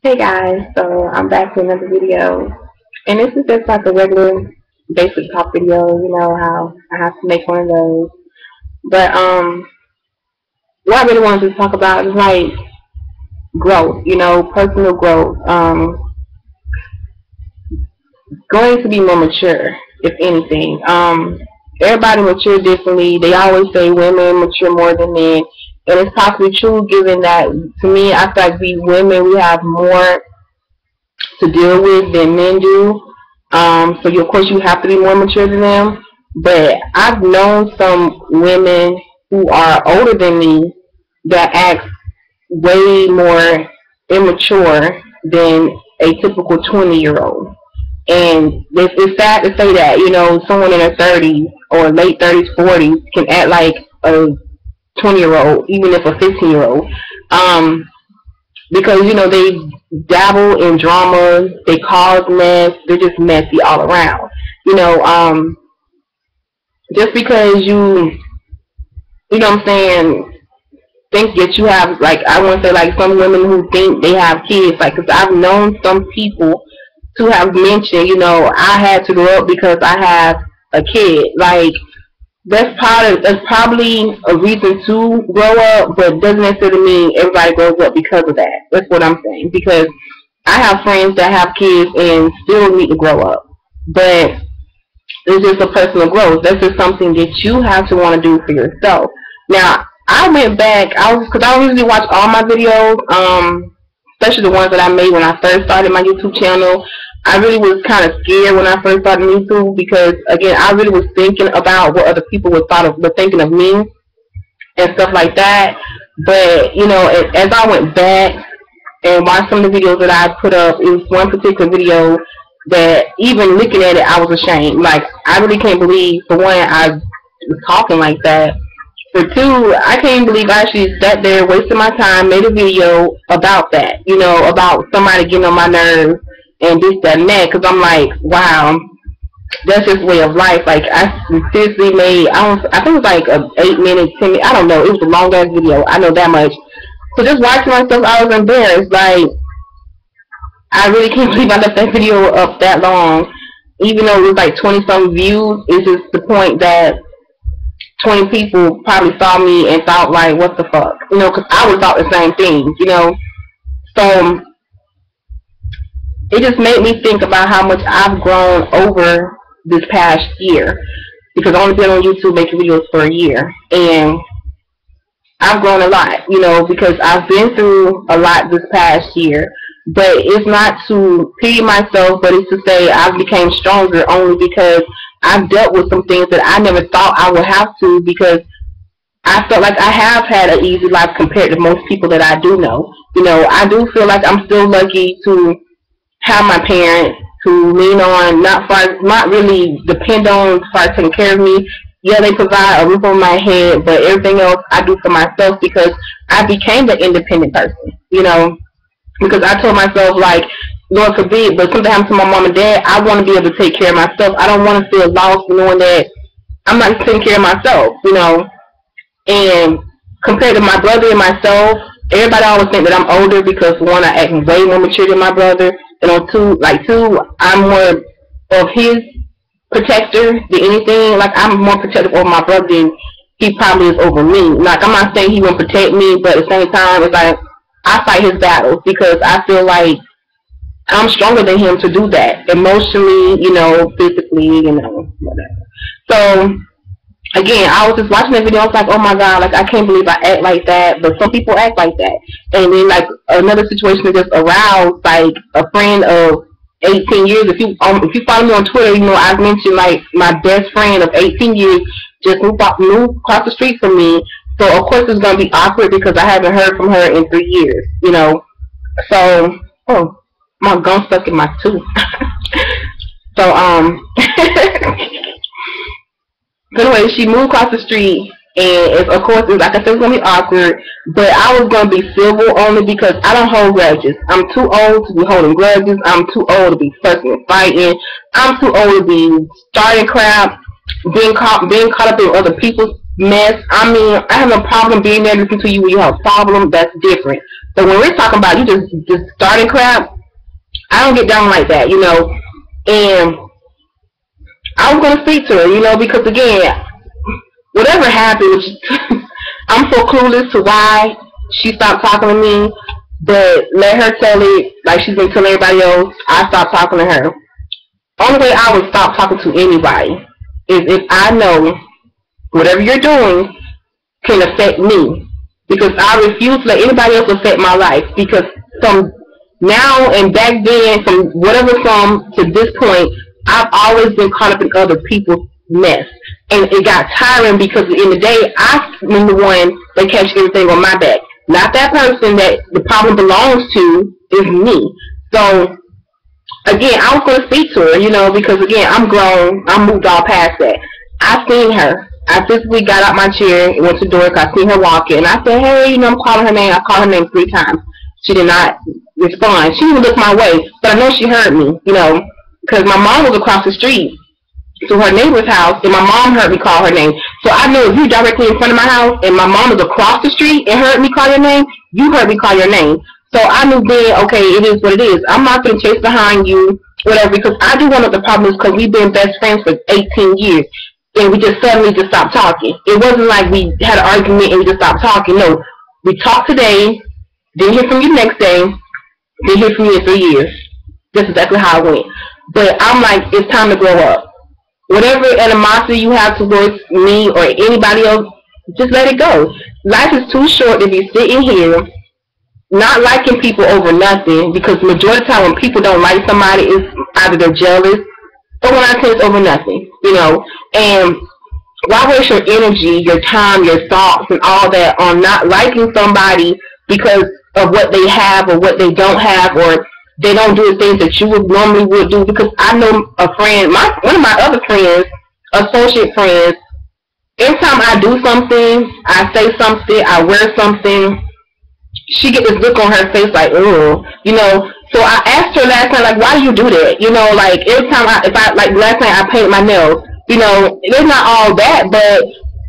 Hey guys, so I'm back with another video, and this is just like a regular basic talk video. You know how I have to make one of those. But what I really wanted to talk about is like growth. You know, personal growth. Going to be more mature, if anything. Everybody mature differently. They always say women mature more than men, and it's possibly true. Given that, to me, I feel like we women we have more to deal with than men do. So of course you have to be more mature than them. But I've known some women who are older than me that act way more immature than a typical 20-year-old. And it's sad to say that, you know, someone in their 30s or late 30s, 40s can act like a 20-year-old, even if a 15-year-old. Because, you know, they dabble in drama, they cause mess, they're just messy all around. You know, just because you know what I'm saying, think that you have, like, I want to say, like, some women who think they have kids, like, because I've known some people to have mentioned, you know, I had to grow up because I have a kid. Like, that's probably a reason to grow up, but doesn't necessarily mean everybody grows up because of that. That's what I'm saying. Because I have friends that have kids and still need to grow up. But it's just a personal growth. That's just something that you have to want to do for yourself. Now, I went back, because I don't usually watch all my videos, especially the ones that I made when I first started my YouTube channel. I really was kind of scared when I first started YouTube because, again, I really was thinking about what other people were thinking of me and stuff like that. But, you know, as I went back and watched some of the videos that I put up, it was one particular video that even looking at it, I was ashamed. Like, I really can't believe, for one, I was talking like that. For two, I can't believe I actually sat there, wasted my time, made a video about that, you know, about somebody getting on my nerves and this, that, and that, because I'm like, wow, that's just way of life. Like, I seriously made, I think it was like a 8-minute, 10-minute, I don't know, it was a long ass video, I know that much. So just watching myself, I was embarrassed. Like, I really can't believe I left that video up that long, even though it was like 20-something views. It's just the point that 20 people probably saw me and thought, like, what the fuck, you know, because I would thought the same thing, you know. So it just made me think about how much I've grown over this past year, because I've only been on YouTube making videos for a year, and I've grown a lot, you know, because I've been through a lot this past year. But it's not to pity myself, but it's to say I've become stronger only because I've dealt with some things that I never thought I would have to, because I felt like I have had an easy life compared to most people that I do know. You know, I do feel like I'm still lucky to have my parents to lean on, not really depend on for taking care of me. Yeah, they provide a roof over my head, but everything else I do for myself because I became the independent person, you know, because I told myself, like, Lord forbid, but something happens to my mom and dad, I want to be able to take care of myself. I don't want to feel lost knowing that I'm not taking care of myself, you know. And compared to my brother and myself, everybody always think that I'm older because, one, I act way more mature than my brother, and on two, I'm more of his protector than anything. Like, I'm more protective over my brother than he probably is over me. Like, I'm not saying he won't protect me, but at the same time, it's like I fight his battles because I feel like I'm stronger than him to do that, emotionally, you know, physically, you know, whatever. So, again, I was just watching that video, I was like, oh my God, like, I can't believe I act like that, but some people act like that. And then, like, another situation that just aroused, like, a friend of 18 years, if you follow me on Twitter, you know, I've mentioned, like, my best friend of 18 years just moved across the street from me. So, of course, it's going to be awkward because I haven't heard from her in 3 years, you know. So, oh, my gum stuck in my tooth. So, so anyway, she moved across the street, and of course, like I said, it's going to be awkward, but I was going to be civil only because I don't hold grudges. I'm too old to be holding grudges. I'm too old to be fussing and fighting. I'm too old to be starting crap, being caught up in other people's mess. I mean, I have no problem being there listening to you when you have a problem. That's different. But when we're talking about you just starting crap, I don't get down like that, you know. And I was gonna speak to her, you know, because again, whatever happened, I'm so clueless to why she stopped talking to me. But let her tell it like she's been telling everybody else. I stopped talking to her. Only way I would stop talking to anybody is if I know whatever you're doing can affect me, because I refuse to let anybody else affect my life. Because from now and back then, from whatever from to this point, I've always been caught up in other people's mess, and it got tiring because at the end of the day, I'm the one that catch everything on my back, not that person that the problem belongs to. Is me. So again, I was going to speak to her, you know, because again, I'm grown, I moved all past that. I seen her. I physically got out my chair and went to the door because I seen her walking, and I said, hey, you know, I'm calling her name. I called her name 3 times. She did not respond. She didn't look my way, but I know she heard me, you know, because my mom was across the street to her neighbor's house, and my mom heard me call her name. So I know if you're directly in front of my house and my mom was across the street and heard me call your name, you heard me call your name. So I knew then, okay, it is what it is. I'm not going to chase behind you, whatever, because I do one of the problems because we've been best friends for 18 years, and we just suddenly just stopped talking. It wasn't like we had an argument and we just stopped talking. No, we talked today, didn't hear from you next day, didn't hear from you in 3 years. That's exactly how it went. But I'm like, it's time to grow up. Whatever animosity you have towards me or anybody else, just let it go. Life is too short to be sitting here not liking people over nothing, because the majority of the time when people don't like somebody, it's either they're jealous or when I say it's over nothing, you know. And why waste your energy, your time, your thoughts, and all that on not liking somebody because of what they have or what they don't have, or they don't do the things that you would normally would do? Because I know a friend, one of my other friends, associate friends, every time I do something, I say something, I wear something, she get this look on her face like, oh, you know. So I asked her last time, like, why do you do that? You know, like, every time like last night I painted my nails, you know, it's not all that, but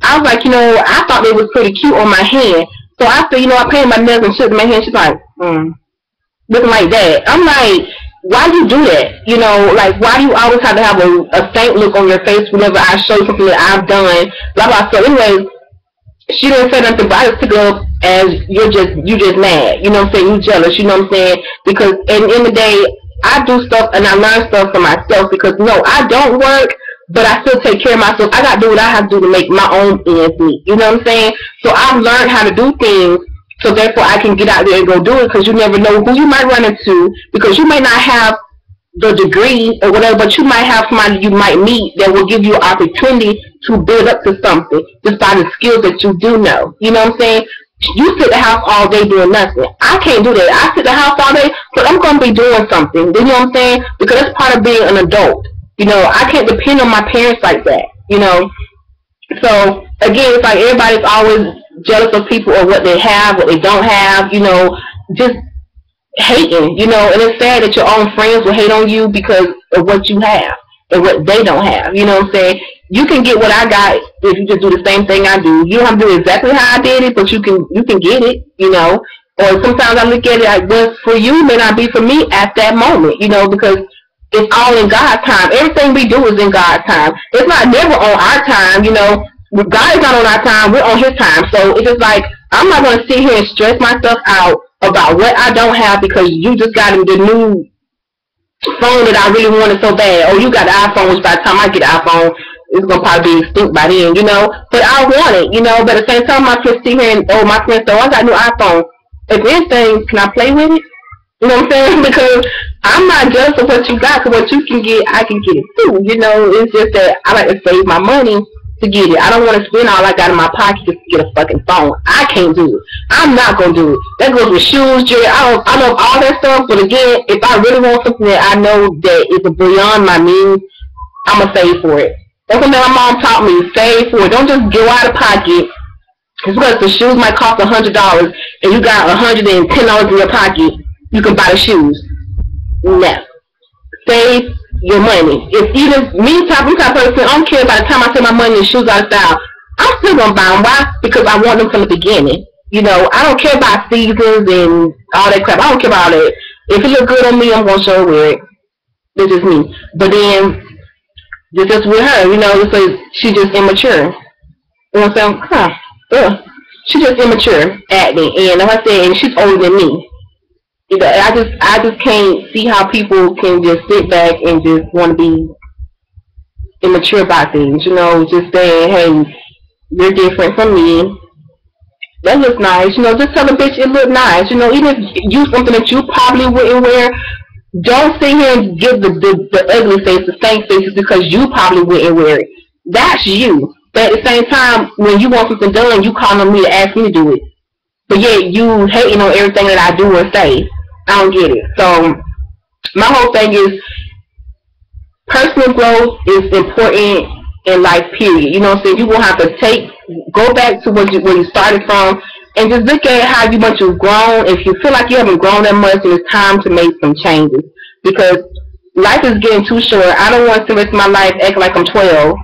I was like, you know, I thought they was pretty cute on my hand. So after, you know, I painted my nails and shook my hand, she's like, looking like that. I'm like, why do you do that? You know, like, why do you always have to have a faint look on your face whenever I show you something that I've done, blah, blah. So anyways, she didn't say nothing, but I just took it up as you just mad, you know what I'm saying, you jealous, you know what I'm saying, because at the end of the day, I do stuff and I learn stuff for myself, because no, I don't work, but I still take care of myself. I got to do what I have to do to make my own ends meet, you know what I'm saying? So I've learned how to do things, so therefore I can get out there and go do it, because you never know who you might run into, because you may not have the degree or whatever, but you might have somebody you might meet that will give you an opportunity to build up to something just by the skills that you do know. You know what I'm saying? You sit at the house all day doing nothing. I can't do that. I sit at the house all day, but I'm going to be doing something. You know what I'm saying? Because that's part of being an adult. You know, I can't depend on my parents like that, you know. So, again, it's like everybody's always jealous of people or what they have, what they don't have, you know, just hating, you know. And it's sad that your own friends will hate on you because of what you have and what they don't have, you know what I'm saying? You can get what I got if you just do the same thing I do. You don't have to do exactly how I did it, but you can get it, you know. Or sometimes I look at it like, what's for you may not be for me at that moment, you know, because it's all in God's time. Everything we do is in God's time. It's not never on our time, you know. God is not on our time, we're on His time. So it's just like, I'm not going to sit here and stress myself out about what I don't have because you just got the new phone that I really wanted so bad. Oh, you got the iPhone, which by the time I get the iPhone, it's going to probably be extinct by then, you know. But I want it, you know. But at the same time, my friends sit here and, oh, my friends say, oh, I got a new iPhone. If anything, can I play with it? You know what I'm saying? Because I'm not jealous of what you got, because what you can get, I can get it too. You know, it's just that I like to save my money to get it. I don't want to spend all I got in my pocket just to get a fucking phone. I can't do it. I'm not going to do it. That goes with shoes, jewelry. I love all that stuff, but again, if I really want something that I know that is beyond my means, I'm going to save for it. That's something my mom taught me, save for it. Don't just go out of pocket. It's because the shoes might cost $100 and you got $110 in your pocket. You can buy the shoes. No. Save your money. If even me type of person, I don't care by the time I save my money and shoes out of style, I'm still going to buy them. Why? Because I want them from the beginning. You know, I don't care about seasons and all that crap. I don't care about it. If it look good on me, I'm gonna show wear it. This is me. But then this is with her, you know, it's like she just immature. You know what I'm saying? She just immature acting, and like I said, and she's older than me. You know, I just can't see how people can just sit back and just want to be immature about things. You know, just saying, hey, you're different from me. That looks nice. You know, just tell a bitch it look nice. You know, even if you something that you probably wouldn't wear, don't sit here and give the ugly face, the stank faces because you probably wouldn't wear it. That's you. But at the same time, when you want something done, you call on me to ask me to do it. But yeah, you hating on everything that I do or say. I don't get it. So my whole thing is personal growth is important in life, period. You know what I'm saying? You're going to have to go back to where you started from and just look at how much you've grown. If you feel like you haven't grown that much, then it's time to make some changes. Because life is getting too short. I don't want to spend the rest of my life acting like I'm 12.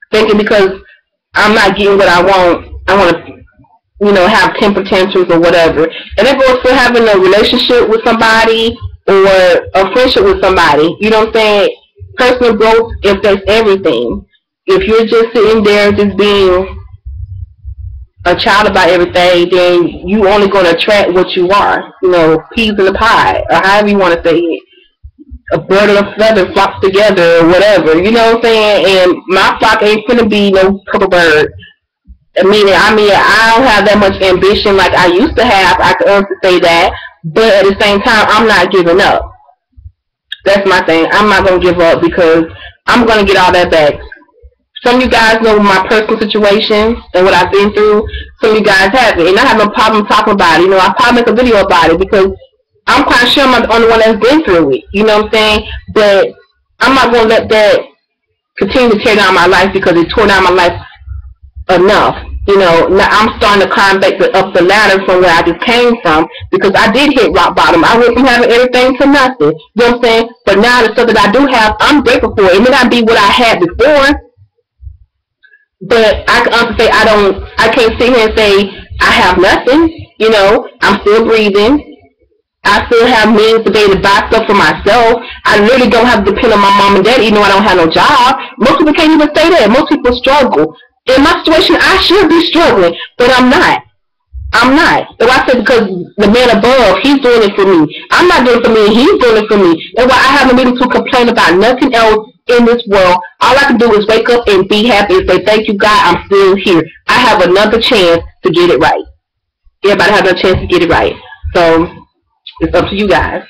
Thinking because I'm not getting what I want to, you know, have temper tantrums or whatever. And that goes for having a relationship with somebody or a friendship with somebody. You know what I'm saying? Personal growth affects everything. If you're just sitting there just being a child about everything, then you only going to attract what you are. You know, peas in the pie, or however you want to say it. A bird and a feather flocks together or whatever, you know what I'm saying? And my flock ain't finna be no purple bird. I mean, I don't have that much ambition like I used to have. I can honestly say that. But at the same time, I'm not giving up. That's my thing. I'm not going to give up because I'm going to get all that back. Some of you guys know my personal situation and what I've been through. Some of you guys haven't. And I have no problem talking about it. You know, I'll probably make a video about it because I'm quite sure I'm not the only one that's been through it. You know what I'm saying? But I'm not going to let that continue to tear down my life because it tore down my life enough. You know, now I'm starting to climb back up the ladder from where I just came from because I did hit rock bottom. I went from having everything to nothing. You know what I'm saying? But now the stuff that I do have, I'm grateful for. It may not be what I had before, but I can honestly say I can't sit here and say I have nothing. You know, I'm still breathing. I still have means to be able to buy stuff for myself. I really don't have to depend on my mom and dad, even though I don't have no job. Most people can't even say that. Most people struggle. In my situation, I should be struggling, but I'm not. I'm not. And I said because the man above, he's doing it for me. I'm not doing it for me, he's doing it for me. That's why I haven't been to complain about nothing else in this world. All I can do is wake up and be happy and say, thank you, God, I'm still here. I have another chance to get it right. Everybody has another chance to get it right. So it's up to you guys.